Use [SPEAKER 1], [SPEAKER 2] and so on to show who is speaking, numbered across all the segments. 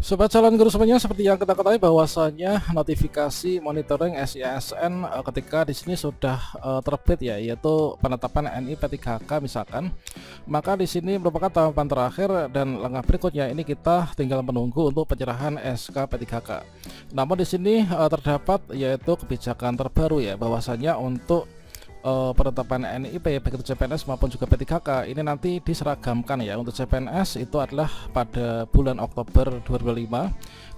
[SPEAKER 1] Sobat calon guru semuanya, seperti yang kita ketahui bahwasanya notifikasi monitoring SISN ketika di sini sudah terbit ya, yaitu penetapan NI P3K misalkan, maka di sini merupakan tahapan terakhir dan langkah berikutnya ini kita tinggal menunggu untuk penyerahan SK P3K. Namun di sini terdapat yaitu kebijakan terbaru ya, bahwasanya untuk penetapan NIP baik itu CPNS maupun juga P3K ini nanti diseragamkan ya. Untuk CPNS itu adalah pada bulan Oktober 2025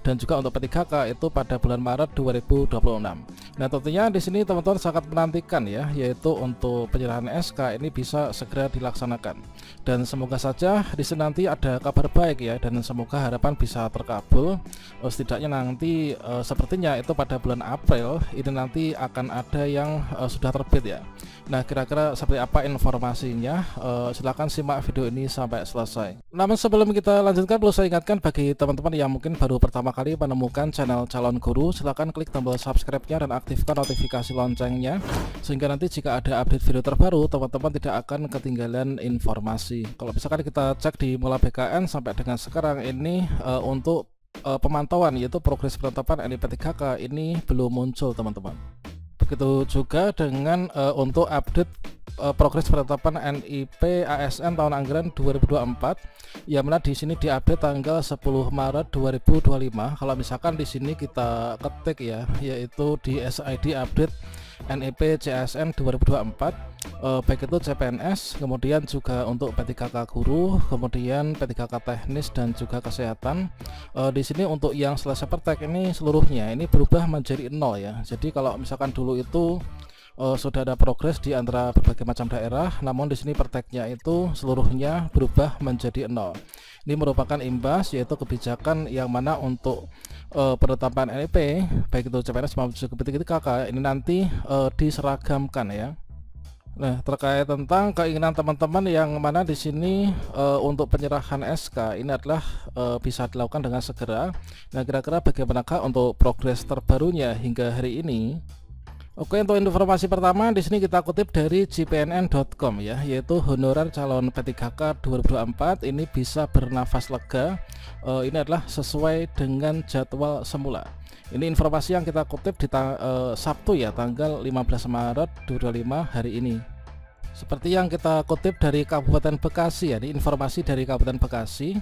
[SPEAKER 1] dan juga untuk P3K itu pada bulan Maret 2026. Nah, tentunya di sini teman-teman sangat menantikan ya, yaitu untuk penyerahan SK ini bisa segera dilaksanakan. Dan semoga saja di sini nanti ada kabar baik ya, dan semoga harapan bisa terkabul. Setidaknya nanti sepertinya itu pada bulan April ini nanti akan ada yang sudah terbit ya. Nah, kira-kira seperti apa informasinya? Silahkan simak video ini sampai selesai. Namun sebelum kita lanjutkan, perlu saya ingatkan bagi teman-teman yang mungkin baru pertama kali menemukan channel Calon Guru, silahkan klik tombol subscribe-nya dan aktifkan notifikasi loncengnya, sehingga nanti jika ada update video terbaru, teman-teman tidak akan ketinggalan informasi. Kalau misalkan kita cek di Mula BKN sampai dengan sekarang ini untuk pemantauan yaitu progres penetapan NIP3K ini belum muncul, teman-teman. Begitu juga dengan untuk update progres penetapan NIP ASN tahun anggaran 2024 yang mana di sini diupdate tanggal 10 Maret 2025. Kalau misalkan di sini kita ketik ya, yaitu di SID update NIP CASN 2024 baik itu CPNS, kemudian juga untuk P3K guru, kemudian P3K teknis dan juga kesehatan. Di sini untuk yang selesai praktek ini seluruhnya ini berubah menjadi 0 ya. Jadi kalau misalkan dulu itu sudah ada progres di antara berbagai macam daerah, namun di sini prakteknya itu seluruhnya berubah menjadi 0. Ini merupakan imbas yaitu kebijakan yang mana untuk penetapan NIP baik itu CPNS maupun juga P3K ini nanti diseragamkan ya. Nah, terkait tentang keinginan teman-teman yang mana di sini untuk penyerahan SK ini adalah bisa dilakukan dengan segera. Nah, kira-kira bagaimanakah untuk progres terbarunya hingga hari ini? Oke, untuk informasi pertama di sini kita kutip dari gpnn.com ya, yaitu honorer calon P3K 2024 ini bisa bernafas lega. Ini adalah sesuai dengan jadwal semula. Ini informasi yang kita kutip di Sabtu ya, tanggal 15 Maret 2025 hari ini. Seperti yang kita kutip dari Kabupaten Bekasi ya, ini informasi dari Kabupaten Bekasi,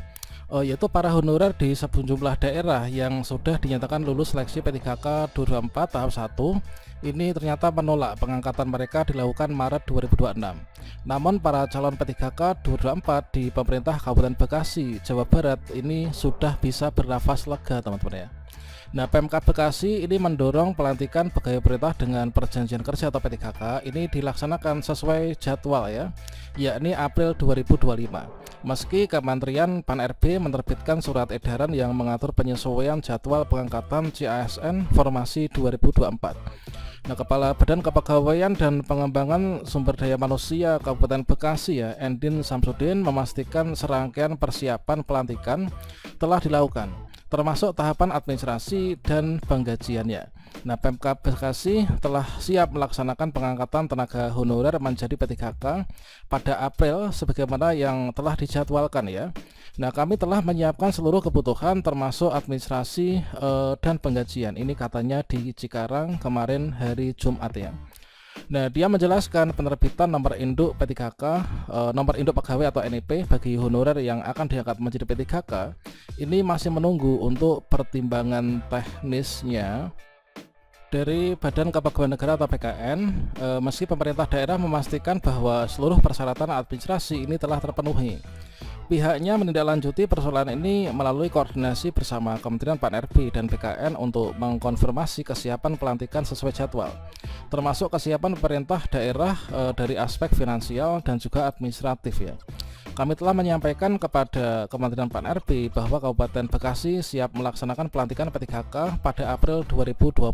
[SPEAKER 1] yaitu para honorer di sejumlah daerah yang sudah dinyatakan lulus seleksi P3K 2024 tahap 1 ini ternyata menolak pengangkatan mereka dilakukan Maret 2026. Namun para calon P3K 2024 di pemerintah Kabupaten Bekasi, Jawa Barat ini sudah bisa bernafas lega, teman-teman ya. Nah, Pemkab Bekasi ini mendorong pelantikan pegawai pemerintah dengan perjanjian kerja atau P3K ini dilaksanakan sesuai jadwal ya, yakni April 2025. Meski Kementerian Pan-RB menerbitkan surat edaran yang mengatur penyesuaian jadwal pengangkatan CASN formasi 2024. Nah, Kepala Badan Kepegawaian dan Pengembangan Sumber Daya Manusia Kabupaten Bekasi ya, Endin Samsudin memastikan serangkaian persiapan pelantikan telah dilakukan, termasuk tahapan administrasi dan penggajiannya. Nah, Pemkab Bekasi telah siap melaksanakan pengangkatan tenaga honorer menjadi P3K pada April sebagaimana yang telah dijadwalkan ya. Nah, kami telah menyiapkan seluruh kebutuhan termasuk administrasi dan penggajian. Ini katanya di Cikarang kemarin hari Jumat ya. Nah, dia menjelaskan penerbitan nomor induk P3K, nomor induk pegawai atau NIP bagi honorer yang akan diangkat menjadi P3K ini masih menunggu untuk pertimbangan teknisnya dari Badan Kepegawaian Negara atau BKN. Meski pemerintah daerah memastikan bahwa seluruh persyaratan administrasi ini telah terpenuhi, pihaknya menindaklanjuti persoalan ini melalui koordinasi bersama Kementerian Pan-RB dan BKN untuk mengkonfirmasi kesiapan pelantikan sesuai jadwal, termasuk kesiapan pemerintah daerah dari aspek finansial dan juga administratif ya. Kami telah menyampaikan kepada Kementerian Pan-RB bahwa Kabupaten Bekasi siap melaksanakan pelantikan P3K pada April 2025.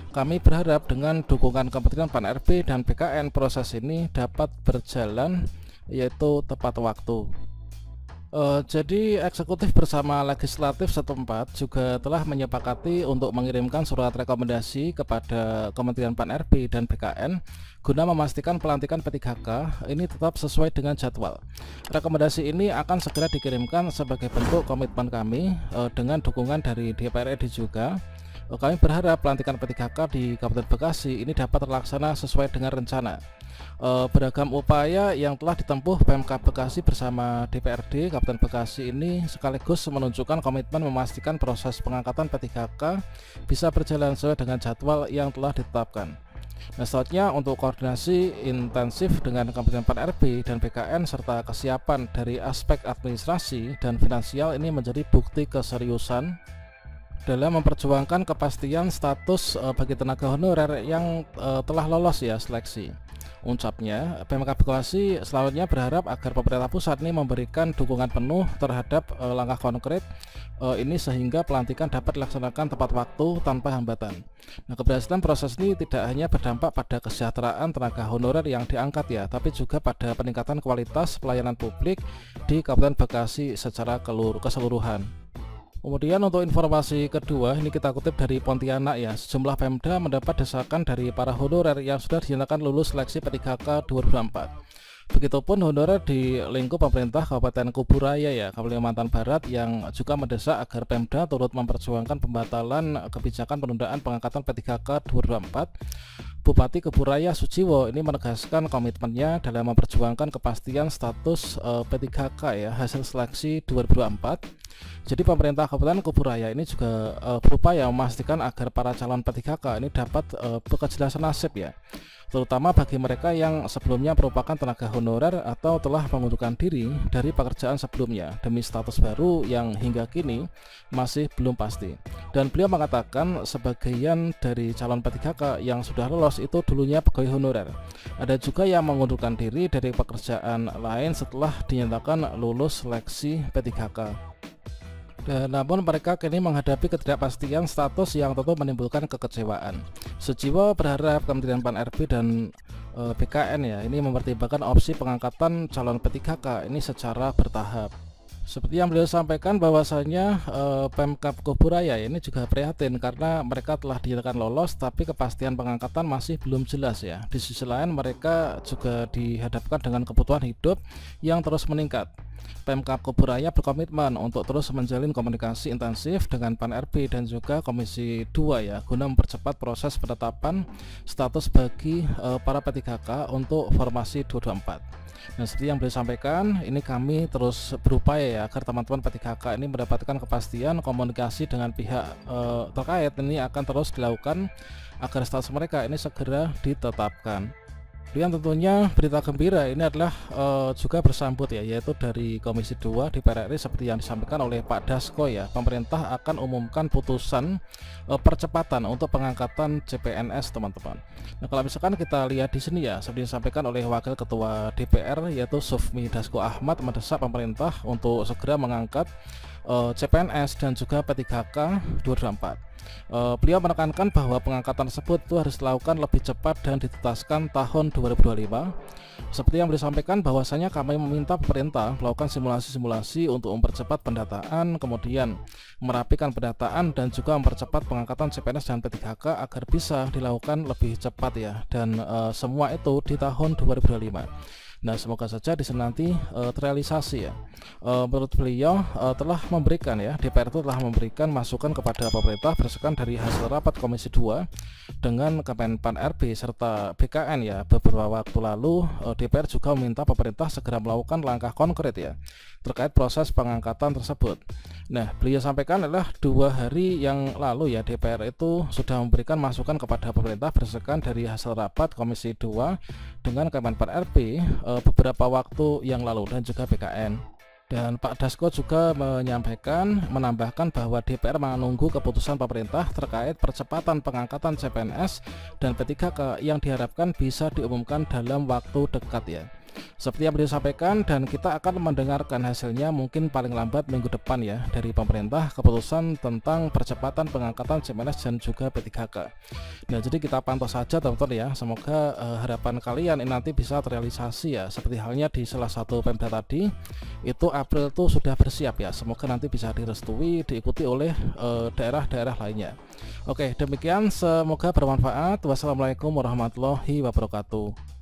[SPEAKER 1] Kami berharap dengan dukungan Kementerian Pan-RB dan BKN proses ini dapat berjalan yaitu tepat waktu. Jadi eksekutif bersama legislatif setempat juga telah menyepakati untuk mengirimkan surat rekomendasi kepada Kementerian Pan-RB dan BKN guna memastikan pelantikan P3K ini tetap sesuai dengan jadwal. Rekomendasi ini akan segera dikirimkan sebagai bentuk komitmen kami dengan dukungan dari DPR RI juga. Kami berharap pelantikan P3K di Kabupaten Bekasi ini dapat terlaksana sesuai dengan rencana. Beragam upaya yang telah ditempuh Pemkab Bekasi bersama DPRD Kabupaten Bekasi ini sekaligus menunjukkan komitmen memastikan proses pengangkatan P3K bisa berjalan sesuai dengan jadwal yang telah ditetapkan. Nah, selanjutnya untuk koordinasi intensif dengan Kementerian Pan-RB dan BKN serta kesiapan dari aspek administrasi dan finansial ini menjadi bukti keseriusan dalam memperjuangkan kepastian status bagi tenaga honorer yang telah lolos ya seleksi. Ucapnya, Pemkab Bekasi selanjutnya berharap agar pemerintah pusat ini memberikan dukungan penuh terhadap langkah konkret ini sehingga pelantikan dapat dilaksanakan tepat waktu tanpa hambatan. Nah, keberhasilan proses ini tidak hanya berdampak pada kesejahteraan tenaga honorer yang diangkat ya, tapi juga pada peningkatan kualitas pelayanan publik di Kabupaten Bekasi secara keseluruhan. Kemudian untuk informasi kedua ini kita kutip dari Pontianak ya, sejumlah Pemda mendapat desakan dari para honorer yang sudah dinyatakan lulus seleksi P3K 2024. Begitupun honorer di lingkup pemerintah Kabupaten Kuburaya ya, Kalimantan Barat yang juga mendesak agar Pemda turut memperjuangkan pembatalan kebijakan penundaan pengangkatan P3K 2024. Bupati Kuburaya Sujiwo ini menegaskan komitmennya dalam memperjuangkan kepastian status P3K ya hasil seleksi 2024. Jadi pemerintah Kabupaten Kuburaya ini juga berupaya memastikan agar para calon P3K ini dapat berkejelasan nasib ya, terutama bagi mereka yang sebelumnya merupakan tenaga honorer atau telah mengundurkan diri dari pekerjaan sebelumnya demi status baru yang hingga kini masih belum pasti. Dan beliau mengatakan sebagian dari calon P3K yang sudah lolos itu dulunya pegawai honorer. Ada juga yang mengundurkan diri dari pekerjaan lain setelah dinyatakan lulus seleksi P3K. Dan namun mereka kini menghadapi ketidakpastian status yang tentu menimbulkan kekecewaan. Sujiwo berharap Kementerian Pan-RB dan BKN ya ini mempertimbangkan opsi pengangkatan calon P3K ini secara bertahap. Seperti yang beliau sampaikan bahwasanya Pemkab Kuburaya ini juga prihatin karena mereka telah dinyatakan lolos tapi kepastian pengangkatan masih belum jelas ya. Di sisi lain mereka juga dihadapkan dengan kebutuhan hidup yang terus meningkat. Pemkab Kuburaya berkomitmen untuk terus menjalin komunikasi intensif dengan Pan-RB dan juga Komisi 2 ya guna mempercepat proses penetapan status bagi para P3K untuk formasi 2024. Nah, seperti yang beliau sampaikan, ini kami terus berupaya ya agar teman-teman P3K ini mendapatkan kepastian komunikasi dengan pihak terkait ini akan terus dilakukan agar status mereka ini segera ditetapkan. Dan tentunya berita gembira ini adalah juga bersambut ya, yaitu dari Komisi 2 DPR RI seperti yang disampaikan oleh Pak Dasko ya, pemerintah akan umumkan putusan percepatan untuk pengangkatan CPNS teman-teman. Nah, kalau misalkan kita lihat di sini ya, seperti disampaikan oleh Wakil Ketua DPR yaitu Sufmi Dasko Ahmad mendesak pemerintah untuk segera mengangkat CPNS dan juga P3K 2024. Beliau menekankan bahwa pengangkatan tersebut itu harus dilakukan lebih cepat dan ditutaskan tahun 2025. Seperti yang beliau sampaikan bahwasanya kami meminta pemerintah melakukan simulasi-simulasi untuk mempercepat pendataan, kemudian merapikan pendataan dan juga mempercepat pengangkatan CPNS dan P3K agar bisa dilakukan lebih cepat ya, dan semua itu di tahun 2025. Nah, semoga saja di sana nanti terrealisasi ya. Menurut beliau telah memberikan ya, DPR itu telah memberikan masukan kepada pemerintah berdasarkan dari hasil rapat Komisi 2 dengan Kemenpan Pan-RB serta BKN ya. Beberapa waktu lalu DPR juga meminta pemerintah segera melakukan langkah konkret ya terkait proses pengangkatan tersebut. Nah, beliau sampaikan adalah 2 hari yang lalu ya, DPR itu sudah memberikan masukan kepada pemerintah berdasarkan dari hasil rapat Komisi 2 dengan Kemenpan RB beberapa waktu yang lalu dan juga BKN. Dan Pak Dasko juga menambahkan bahwa DPR menunggu keputusan pemerintah terkait percepatan pengangkatan CPNS dan P3K yang diharapkan bisa diumumkan dalam waktu dekat ya. seperti yang beliau sampaikan, dan kita akan mendengarkan hasilnya mungkin paling lambat minggu depan ya dari pemerintah, keputusan tentang percepatan pengangkatan CPNS dan juga P3K. Nah, jadi kita pantau saja teman-teman ya, semoga harapan kalian ini nanti bisa terrealisasi ya, seperti halnya di salah satu Pemda tadi itu April tuh sudah bersiap ya, semoga nanti bisa direstui, diikuti oleh daerah-daerah lainnya. Oke, demikian, semoga bermanfaat. Wassalamualaikum warahmatullahi wabarakatuh.